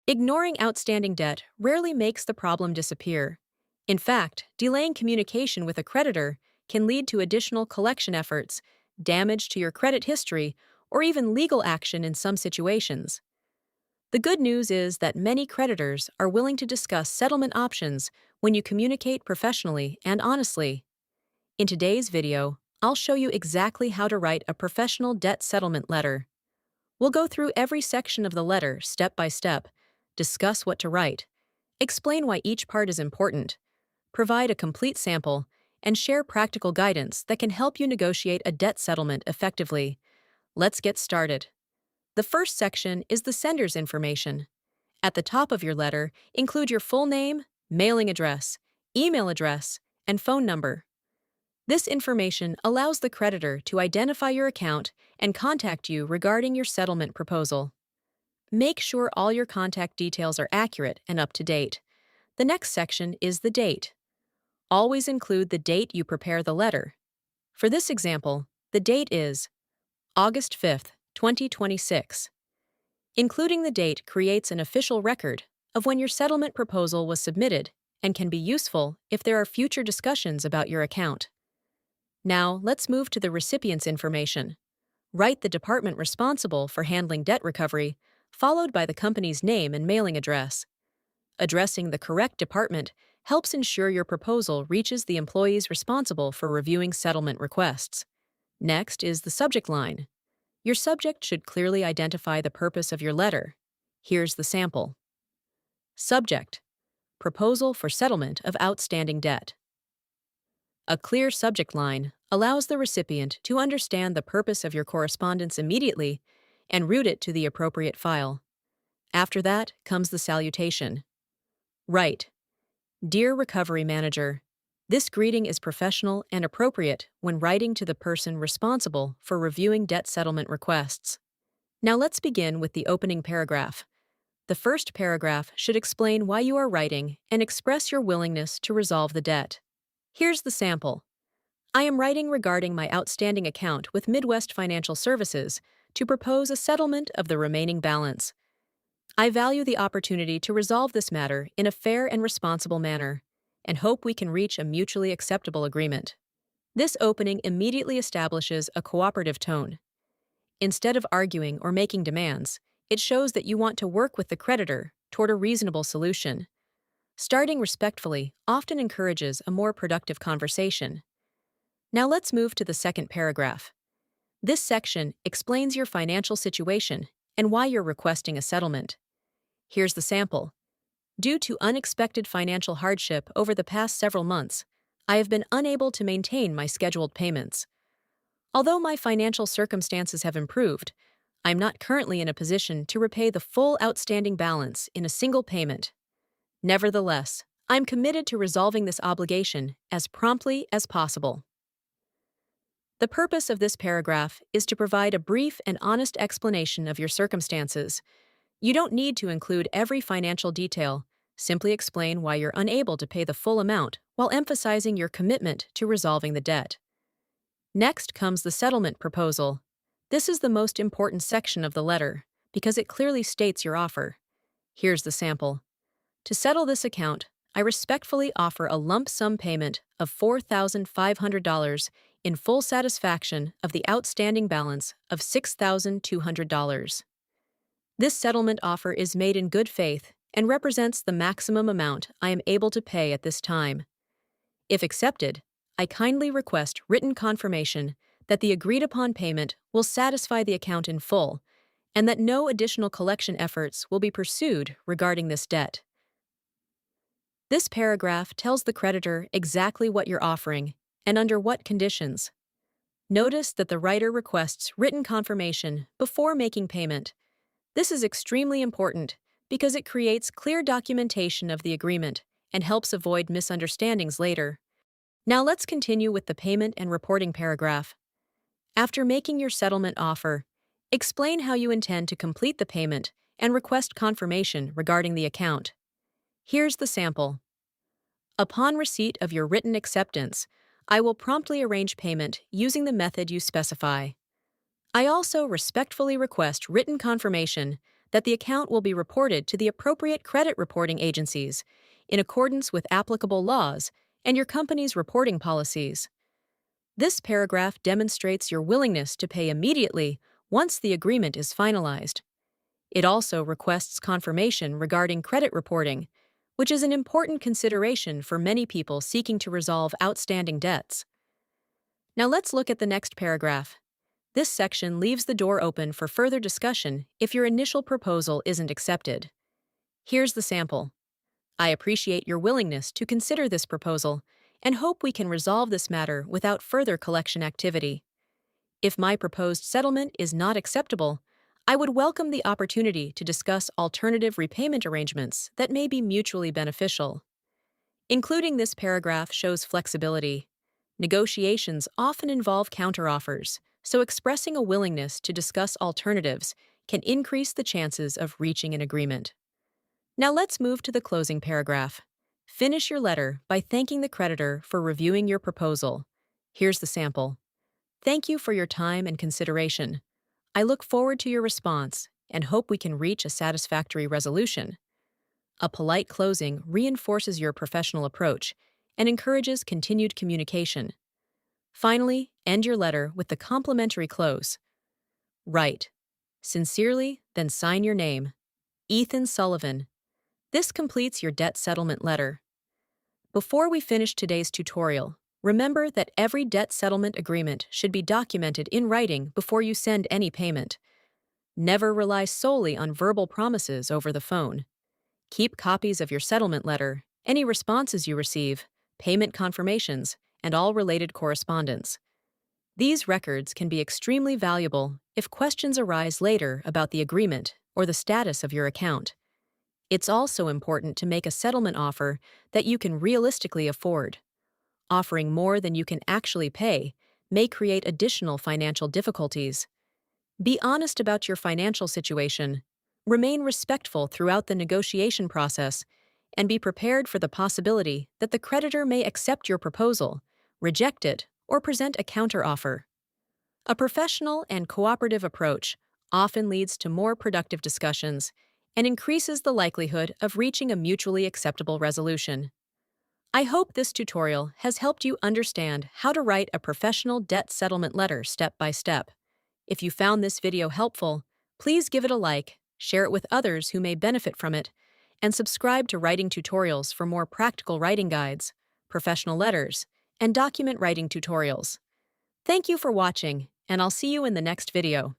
Ignoring outstanding debt rarely makes the problem disappear. In fact, delaying communication with a creditor can lead to additional collection efforts, damage to your credit history, or even legal action in some situations. The good news is that many creditors are willing to discuss settlement options when you communicate professionally and honestly. In today's video, I'll show you exactly how to write a professional debt settlement letter. We'll go through every section of the letter step by step, discuss what to write, explain why each part is important, provide a complete sample, and share practical guidance that can help you negotiate a debt settlement effectively. Let's get started. The first section is the sender's information. At the top of your letter, include your full name, mailing address, email address, and phone number. This information allows the creditor to identify your account and contact you regarding your settlement proposal. Make sure all your contact details are accurate and up to date. The next section is the date. Always include the date you prepare the letter. For this example, the date is August 5th, 2026. Including the date creates an official record of when your settlement proposal was submitted and can be useful if there are future discussions about your account. Now, let's move to the recipient's information. Write the department responsible for handling debt recovery, followed by the company's name and mailing address. Addressing the correct department helps ensure your proposal reaches the employees responsible for reviewing settlement requests. Next is the subject line. Your subject should clearly identify the purpose of your letter. Here's the sample. Subject: Proposal for settlement of outstanding debt. A clear subject line allows the recipient to understand the purpose of your correspondence immediately and route it to the appropriate file. After that comes the salutation. Write, "Dear Recovery Manager," this greeting is professional and appropriate when writing to the person responsible for reviewing debt settlement requests. Now let's begin with the opening paragraph. The first paragraph should explain why you are writing and express your willingness to resolve the debt. Here's the sample. I am writing regarding my outstanding account with Midwest Financial Services to propose a settlement of the remaining balance. I value the opportunity to resolve this matter in a fair and responsible manner, and hope we can reach a mutually acceptable agreement. This opening immediately establishes a cooperative tone. Instead of arguing or making demands, it shows that you want to work with the creditor toward a reasonable solution. Starting respectfully often encourages a more productive conversation. Now let's move to the second paragraph. This section explains your financial situation and why you're requesting a settlement. Here's the sample. Due to unexpected financial hardship over the past several months, I have been unable to maintain my scheduled payments. Although my financial circumstances have improved, I'm not currently in a position to repay the full outstanding balance in a single payment. Nevertheless, I'm committed to resolving this obligation as promptly as possible. The purpose of this paragraph is to provide a brief and honest explanation of your circumstances. You don't need to include every financial detail. Simply explain why you're unable to pay the full amount while emphasizing your commitment to resolving the debt. Next comes the settlement proposal. This is the most important section of the letter because it clearly states your offer. Here's the sample. To settle this account, I respectfully offer a lump sum payment of $4,500 in full satisfaction of the outstanding balance of $6,200. This settlement offer is made in good faith and represents the maximum amount I am able to pay at this time. If accepted, I kindly request written confirmation that the agreed-upon payment will satisfy the account in full and that no additional collection efforts will be pursued regarding this debt. This paragraph tells the creditor exactly what you're offering and under what conditions. Notice that the writer requests written confirmation before making payment. This is extremely important because it creates clear documentation of the agreement and helps avoid misunderstandings later. Now let's continue with the payment and reporting paragraph. After making your settlement offer, explain how you intend to complete the payment and request confirmation regarding the account. Here's the sample. Upon receipt of your written acceptance, I will promptly arrange payment using the method you specify. I also respectfully request written confirmation that the account will be reported to the appropriate credit reporting agencies in accordance with applicable laws and your company's reporting policies. This paragraph demonstrates your willingness to pay immediately once the agreement is finalized. It also requests confirmation regarding credit reporting, which is an important consideration for many people seeking to resolve outstanding debts. Now let's look at the next paragraph. This section leaves the door open for further discussion if your initial proposal isn't accepted. Here's the sample. I appreciate your willingness to consider this proposal and hope we can resolve this matter without further collection activity. If my proposed settlement is not acceptable, I would welcome the opportunity to discuss alternative repayment arrangements that may be mutually beneficial. Including this paragraph shows flexibility. Negotiations often involve counteroffers, so expressing a willingness to discuss alternatives can increase the chances of reaching an agreement. Now let's move to the closing paragraph. Finish your letter by thanking the creditor for reviewing your proposal. Here's the sample. Thank you for your time and consideration. I look forward to your response and hope we can reach a satisfactory resolution. A polite closing reinforces your professional approach and encourages continued communication. Finally, end your letter with the complimentary close. Write, sincerely, then sign your name. Ethan Sullivan. This completes your debt settlement letter. Before we finish today's tutorial, remember that every debt settlement agreement should be documented in writing before you send any payment. Never rely solely on verbal promises over the phone. Keep copies of your settlement letter, any responses you receive, payment confirmations, and all related correspondence. These records can be extremely valuable if questions arise later about the agreement or the status of your account. It's also important to make a settlement offer that you can realistically afford. Offering more than you can actually pay may create additional financial difficulties. Be honest about your financial situation, remain respectful throughout the negotiation process, and be prepared for the possibility that the creditor may accept your proposal, reject it, or present a counteroffer. A professional and cooperative approach often leads to more productive discussions and increases the likelihood of reaching a mutually acceptable resolution. I hope this tutorial has helped you understand how to write a professional debt settlement letter step by step. If you found this video helpful, please give it a like, share it with others who may benefit from it, and subscribe to writing tutorials for more practical writing guides, professional letters, and document writing tutorials. Thank you for watching, and I'll see you in the next video.